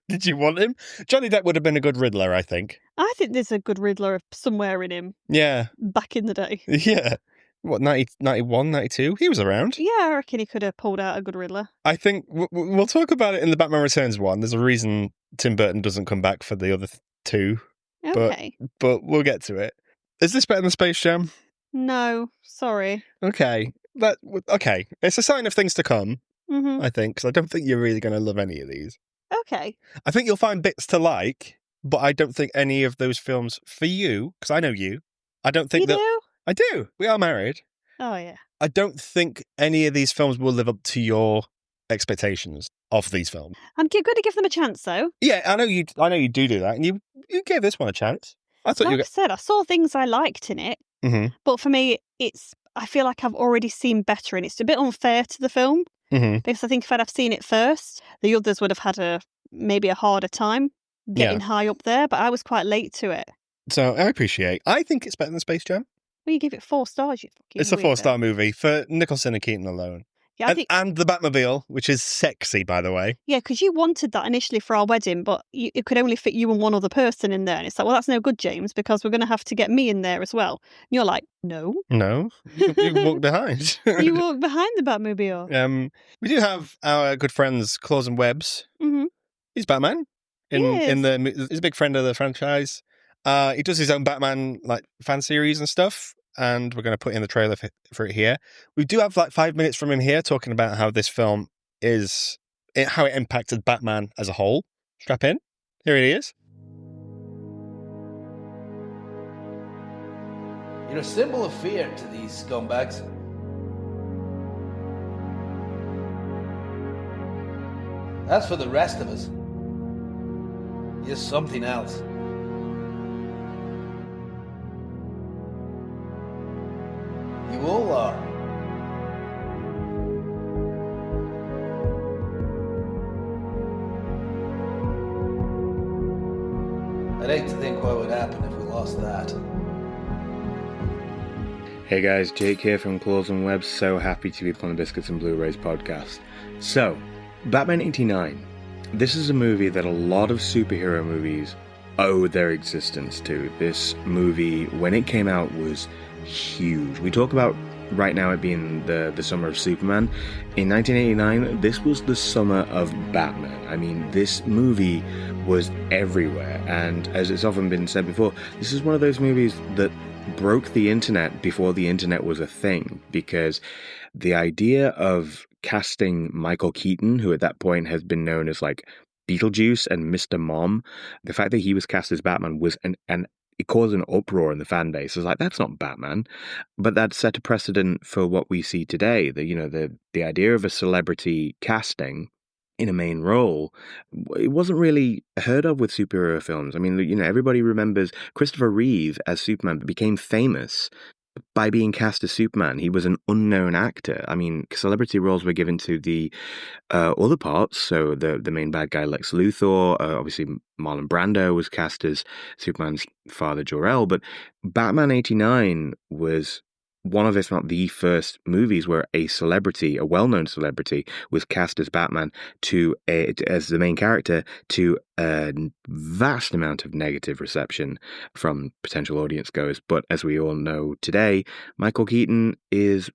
Did you want him? Johnny Depp would have been a good Riddler, I think. I think there's a good Riddler somewhere in him. Yeah. Back in the day. Yeah. What, 90, 91, 92? He was around. Yeah, I reckon he could have pulled out a good Riddler. I think we'll talk about it in the Batman Returns one. There's a reason Tim Burton doesn't come back for the other two. Okay. But we'll get to it. Is this better than Space Jam? No, sorry. Okay. Okay. It's a sign of things to come, I think, because I don't think you're really going to love any of these. Okay. I think you'll find bits to like, but I don't think any of those films, for you, because I know you, I don't think you do? I do. We are married. Oh, yeah. I don't think any of these films will live up to your expectations of these films. I'm going to give them a chance, though. Yeah, I know you do that, and you gave this one a chance. I said, I saw things I liked in it, but for me, I feel like I've already seen better, and it's a bit unfair to the film, because I think if I'd have seen it first, the others would have had maybe a harder time getting high up there, but I was quite late to it. So I think it's better than Space Jam. Well, you give it 4 stars, you fucking It's a 4-star movie for Nicholson and Keaton alone. Yeah, and the Batmobile, which is sexy, by the way. Yeah, because you wanted that initially for our wedding, but it could only fit you and one other person in there. And it's like, well, that's no good, James, because we're going to have to get me in there as well. And you're like, no. No, you walk behind. You walk behind the Batmobile. We do have our good friends, Claws and Webbs. Mm-hmm. He's Batman. He's a big friend of the franchise. He does his own Batman fan series and stuff. And we're going to put in the trailer for it here. We do have 5 minutes from him here talking about how this film how it impacted Batman as a whole. Strap in. Here it is. You're a symbol of fear to these scumbags. As for the rest of us, you're something else. You all are. I'd hate to think what would happen if we lost that. Hey guys, Jake here from Claws and Webbs. So happy to be on the Biscuits and Blurays podcast. So, Batman 89. This is a movie that a lot of superhero movies owe their existence to. This movie, when it came out, was huge. We talk about right now it being the summer of Superman. In 1989, this was the summer of Batman. I mean, this movie was everywhere, and as it's often been said before, this is one of those movies that broke the internet before the internet was a thing, because the idea of casting Michael Keaton, who at that point has been known as Beetlejuice and Mr. Mom, the fact that he was cast as Batman was it caused an uproar in the fan base. It was like, that's not Batman. But that set a precedent for what we see today. The idea of a celebrity casting in a main role, it wasn't really heard of with superhero films. I mean, everybody remembers Christopher Reeve as Superman, but became famous by being cast as Superman. He was an unknown actor. I mean, celebrity roles were given to the other parts. So the main bad guy, Lex Luthor, obviously Marlon Brando was cast as Superman's father, Jor-El. But Batman 89 was one of, if not the first movies where a celebrity, a well-known celebrity, was cast as Batman as the main character, to a vast amount of negative reception from potential audience goers. But as we all know today, Michael Keaton is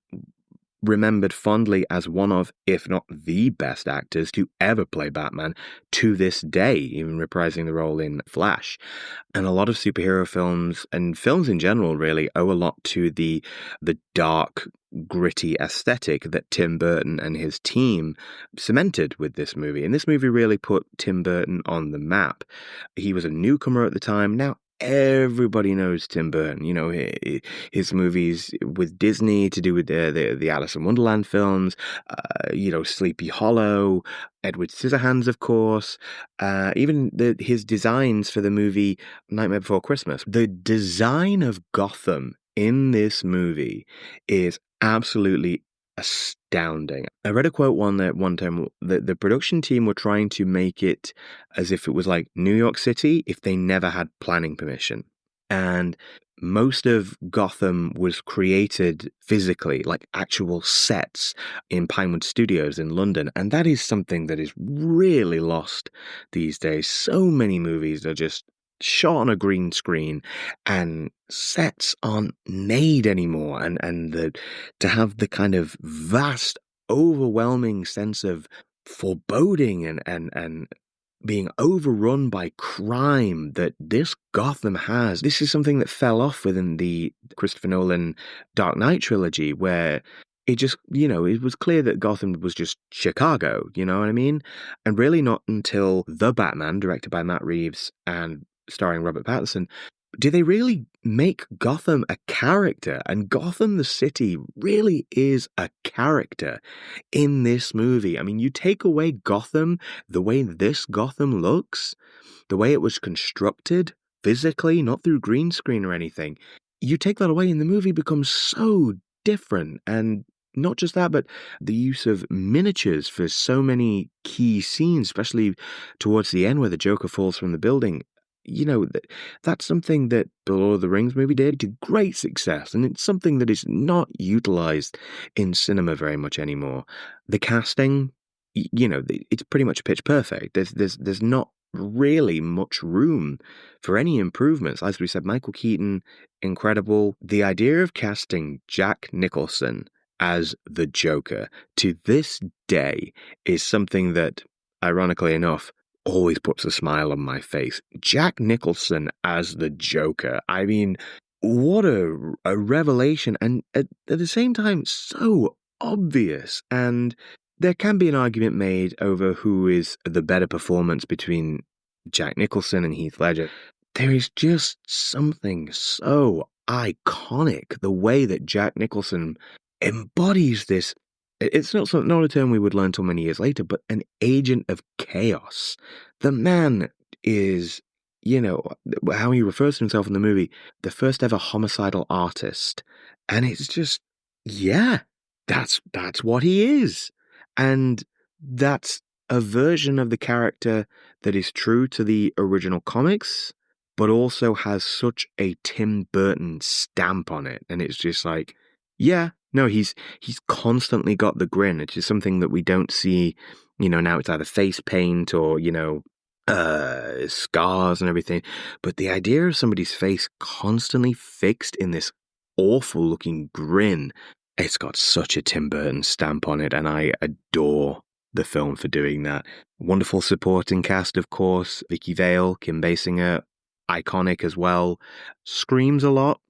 remembered fondly as one of, if not the best actors to ever play Batman to this day, even reprising the role in Flash. And a lot of superhero films, and films in general really, owe a lot to the dark, gritty aesthetic that Tim Burton and his team cemented with this movie. And this movie really put Tim Burton on the map. He was a newcomer at the time. Now everybody knows Tim Burton, you know, his movies with Disney to do with the Alice in Wonderland films, you know, Sleepy Hollow, Edward Scissorhands, of course, even his designs for the movie Nightmare Before Christmas. The design of Gotham in this movie is absolutely astounding. I read a quote one time that the production team were trying to make it as if it was like New York City if they never had planning permission. And most of Gotham was created physically, like actual sets in Pinewood Studios in London. And that is something that is really lost these days. So many movies are just shot on a green screen and sets aren't made anymore, and to have the kind of vast, overwhelming sense of foreboding and being overrun by crime that this Gotham has. This is something that fell off within the Christopher Nolan Dark Knight trilogy, where it just, you know, it was clear that Gotham was just Chicago, you know what I mean? And really not until The Batman, directed by Matt Reeves and starring Robert Pattinson, do they really make Gotham a character. And Gotham the city really is a character in this movie. I mean, you take away Gotham, the way this Gotham looks, the way it was constructed physically, not through green screen or anything, you take that away and the movie becomes so different. And not just that, but the use of miniatures for so many key scenes, especially towards the end where the Joker falls from the building. You know, that's something that the Lord of the Rings movie did to great success, and it's something that is not utilized in cinema very much anymore. The casting, you know, it's pretty much pitch perfect. There's not really much room for any improvements. As we said, Michael Keaton, incredible. The idea of casting Jack Nicholson as the Joker to this day is something that, ironically enough, always puts a smile on my face. Jack Nicholson as the Joker. I mean, what a revelation, and at the same time, so obvious. And there can be an argument made over who is the better performance between Jack Nicholson and Heath Ledger. There is just something so iconic, the way that Jack Nicholson embodies this. It's not a term we would learn till many years later, but an agent of chaos. The man is, you know, how he refers to himself in the movie, the first ever homicidal artist. And it's just, yeah, that's what he is. And that's a version of the character that is true to the original comics, but also has such a Tim Burton stamp on it. And it's just like, yeah, no, he's constantly got the grin. It's just something that we don't see, you know, now it's either face paint or, you know, scars and everything. But the idea of somebody's face constantly fixed in this awful looking grin, it's got such a Tim Burton stamp on it, and I adore the film for doing that. Wonderful supporting cast, of course. Vicky Vale, Kim Basinger, iconic as well. Screams a lot,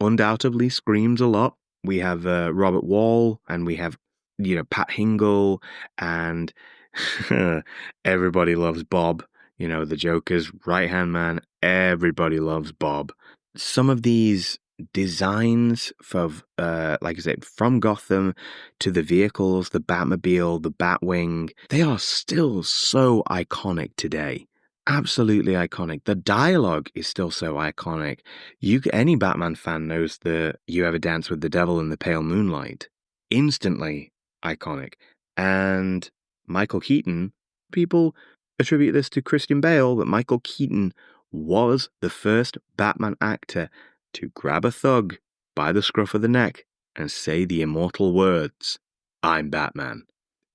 undoubtedly screams a lot. We have Robert Wall, and we have, you know, Pat Hingle, and everybody loves Bob. You know, the Joker's right-hand man. Everybody loves Bob. Some of these designs for, like I said, from Gotham to the vehicles, the Batmobile, the Batwing, they are still so iconic today. Absolutely iconic. The dialogue is still so iconic. Any Batman fan knows the "You Ever Dance with the Devil in the Pale Moonlight." Instantly iconic. And Michael Keaton, people attribute this to Christian Bale, but Michael Keaton was the first Batman actor to grab a thug by the scruff of the neck and say the immortal words, "I'm Batman."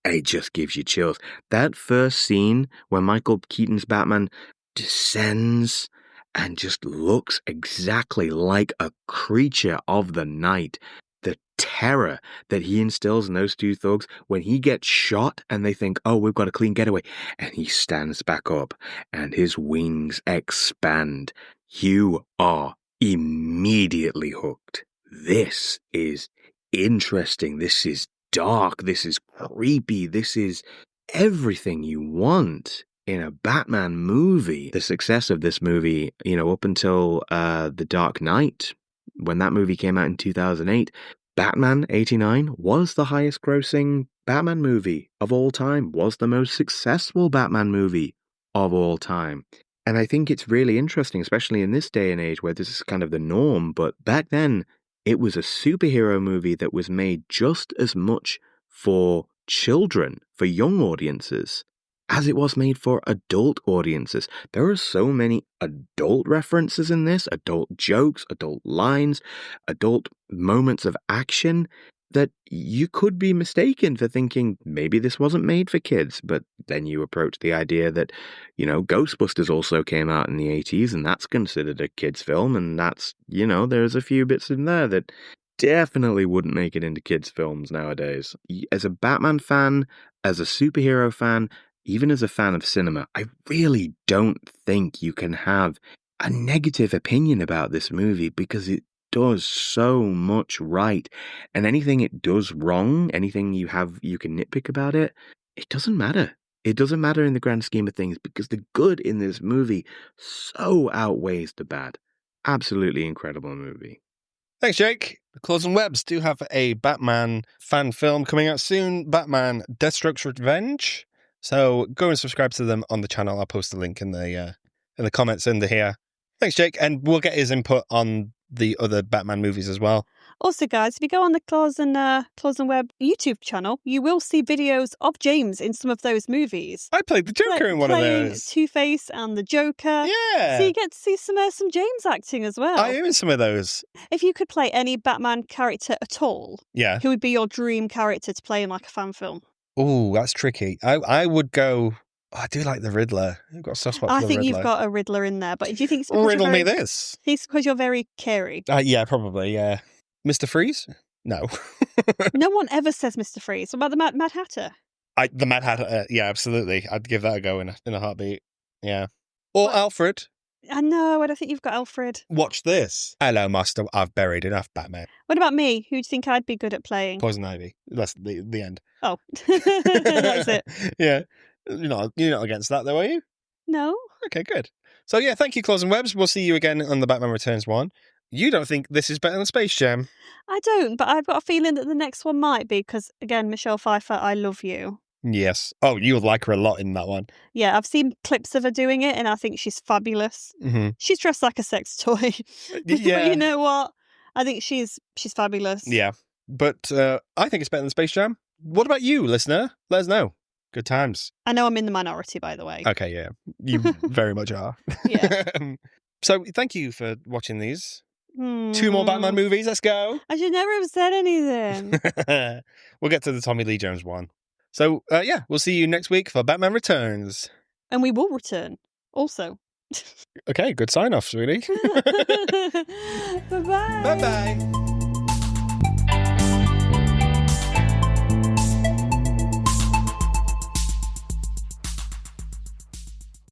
It just gives you chills. That first scene where Michael Keaton's Batman descends and just looks exactly like a creature of the night. The terror that he instills in those two thugs when he gets shot and they think, oh, we've got a clean getaway. And he stands back up and his wings expand. You are immediately hooked. This is interesting. This is dark. This is creepy. This is everything you want in a Batman movie. The success of this movie, up until The Dark Knight, when that movie came out in 2008, Batman 89 was the highest grossing Batman movie of all time, was the most successful Batman movie of all time. And I think it's really interesting, especially in this day and age where this is kind of the norm, but back then it was a superhero movie that was made just as much for children, for young audiences, as it was made for adult audiences. There are so many adult references in this, adult jokes, adult lines, adult moments of action, that you could be mistaken for thinking maybe this wasn't made for kids. But then you approach the idea that, Ghostbusters also came out in the 80s, and that's considered a kids' film, and that's, there's a few bits in there that definitely wouldn't make it into kids' films nowadays. As a Batman fan, as a superhero fan, even as a fan of cinema, I really don't think you can have a negative opinion about this movie because it does so much right. And anything it does wrong, anything you can nitpick about it, it doesn't matter. It doesn't matter in the grand scheme of things because the good in this movie so outweighs the bad. Absolutely incredible movie. Thanks, Jake. The Claws and Webs do have a Batman fan film coming out soon, Batman Deathstroke's Revenge. So go and subscribe to them on the channel. I'll post the link in the comments under here. Thanks, Jake. And we'll get his input on the other Batman movies as well. Also, guys, if you go on the Claws and Web YouTube channel, you will see videos of James in some of those movies. I played the Joker in one of those. Two-Face and the Joker. Yeah. So you get to see some James acting as well. I am in some of those. If you could play any Batman character at all, who would be your dream character to play in like a fan film? Oh, that's tricky. I would go... Oh, I do like the Riddler. I've got a soft spot for the Riddler. I think you've got a Riddler in there, but do you think it's because Riddle me this? Do you think it's because you're very caring? Yeah, probably, yeah. Mr. Freeze? No. No one ever says Mr. Freeze. What about the Mad Hatter? The Mad Hatter, yeah, absolutely. I'd give that a go in a heartbeat. Yeah. Or Alfred. I know, I don't think you've got Alfred. Watch this. Hello, Master. I've buried enough Batman. What about me? Who do you think I'd be good at playing? Poison Ivy. That's the end. Oh. That's it. Yeah. You're not against that, though, are you? No. Okay, good. So, yeah, thank you, Claws and Webs. We'll see you again on the Batman Returns one. You don't think this is better than Space Jam? I don't, but I've got a feeling that the next one might be, because, again, Michelle Pfeiffer, I love you. Yes. Oh, you'll like her a lot in that one. Yeah, I've seen clips of her doing it, and I think she's fabulous. Mm-hmm. She's dressed like a sex toy. Yeah. But you know what? I think she's fabulous. Yeah. But I think it's better than Space Jam. What about you, listener? Let us know. Good times. I know I'm in the minority, by the way. Okay, yeah. You very much are. Yeah. So thank you for watching these. 2 more Batman movies. Let's go. I should never have said anything. We'll get to the Tommy Lee Jones one. So, yeah, we'll see you next week for Batman Returns. And we will return also. Okay, good sign-off, sweetie. Bye-bye. Bye-bye.